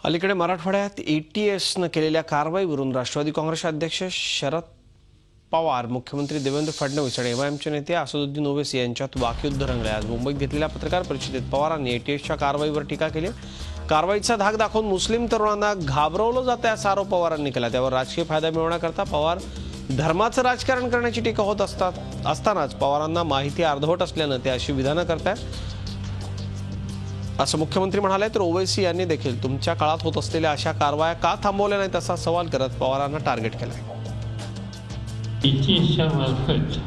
अलीकडे मराठवाड्यात एटीएसनं केलेल्या कारवाईवरून राष्ट्रवादी काँग्रेसचे अध्यक्ष शरद पवार, मुख्यमंत्री देवेंद्र फडणवीस आणि एमआयएमचे नेते असदुद्दीन ओवैसी यांच्यात वाकयुद्ध रंगले. आज मुंबईत घेतलेल्या पत्रकार परिषदेत पवारांनी एटीएसच्या कारवाईवर टीका केली. कारवाईचा धाक दाखवून मुस्लिम तरुणांना घाबरवलं जातं असा आरोप पवारांनी केला. त्यावर राजकीय फायदा मिळवण्याकरता पवार धर्माचं राजकारण करण्याची टीका होत असतानाच पवारांना माहिती अर्धवट असल्यानं ते अशी विधानं करतायत असं मुख्यमंत्री म्हणाले. तर ओवैसी यांनी देखील तुमच्या काळात होत असलेल्या अशा कारवाया का थांबवल्या नाहीत असा सवाल करत पवारांना टार्गेट केलाय. एटीएसच्या मार्फत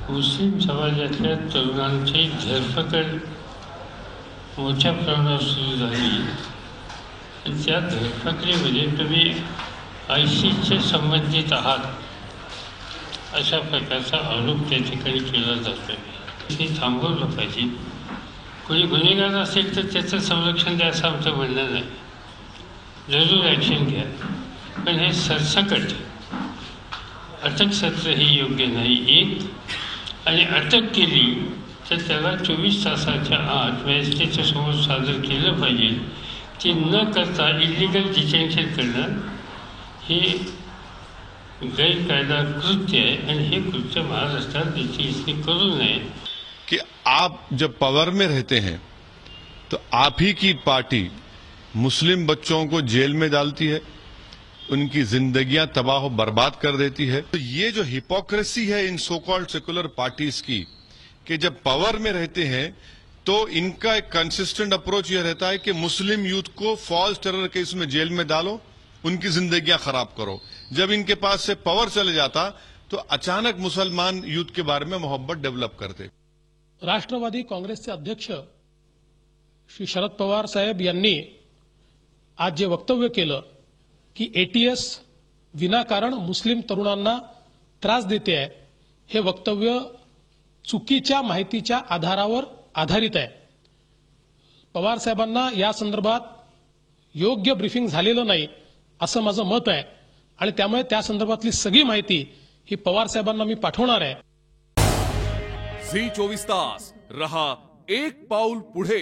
मुस्लिम समाजातल्या तरुणांची धरपकड मोठ्या प्रमाणावर सुरू झाली आणि त्या धरपकडीमध्ये तुम्ही आयसीचे संबंधित आहात अशा प्रकारचा आरोप त्या ठिकाणी केला जातो. ते थांबवलं पाहिजे. कोणी गुन्हेगार असेल तर त्याचं संरक्षण द्यायचं आमचं म्हणणं नाही, जरूर ॲक्शन घ्या, पण हे सरसकट अटक सत्र हे योग्य नाही. एक आणि अटक केली तर त्याला 24 तासाच्या आत मॅजिस्ट्रेटच्या समोर सादर केलं पाहिजे. ते न करता इलिगल डिटेन्शन करणं हे गैरकायदा कृत्य आहे आणि हे कृत्य महाराष्ट्रात एटीएसने करू नये. कि आप जब पावर में रहते हैं तो आप ही की पार्टी मुस्लिम बच्चों को जेल में डालती है, उनकी जिंदगियां तबाह बर्बाद कर देती है. तो ये जो हिपोक्रेसी है in so called secular parties की, कि जब पावर में रहते हैं तो इनका एक कंसिस्टेंट अप्रोच ये रहता है कि मुस्लिम यूथ को फॉल्स टेरर केस में जेल में डालो, उनकी जिंदगियां खराब करो. जब इनके पास से पावर चले जाता तो अचानक मुसलमान यूथ के बारे में मोहब्बत डेवलप करते. राष्ट्रवादी काँग्रेसचे अध्यक्ष श्री शरद पवार साहेब यांनी आज जे वक्तव्य केलं की एटीएस विनाकारण मुस्लिम तरुणांना त्रास देते आहे, हे वक्तव्य चुकीच्या माहितीच्या आधारावर आधारित आहे. पवार साहेबांना या संदर्भात योग्य ब्रीफिंग झालेलं नाही असं माझं मत आहे आणि त्यामुळे त्या संदर्भातली सगळी माहिती ही पवार साहेबांना मी पाठवणार आहे. झी 24 तास रहा एक पाऊल पुढे.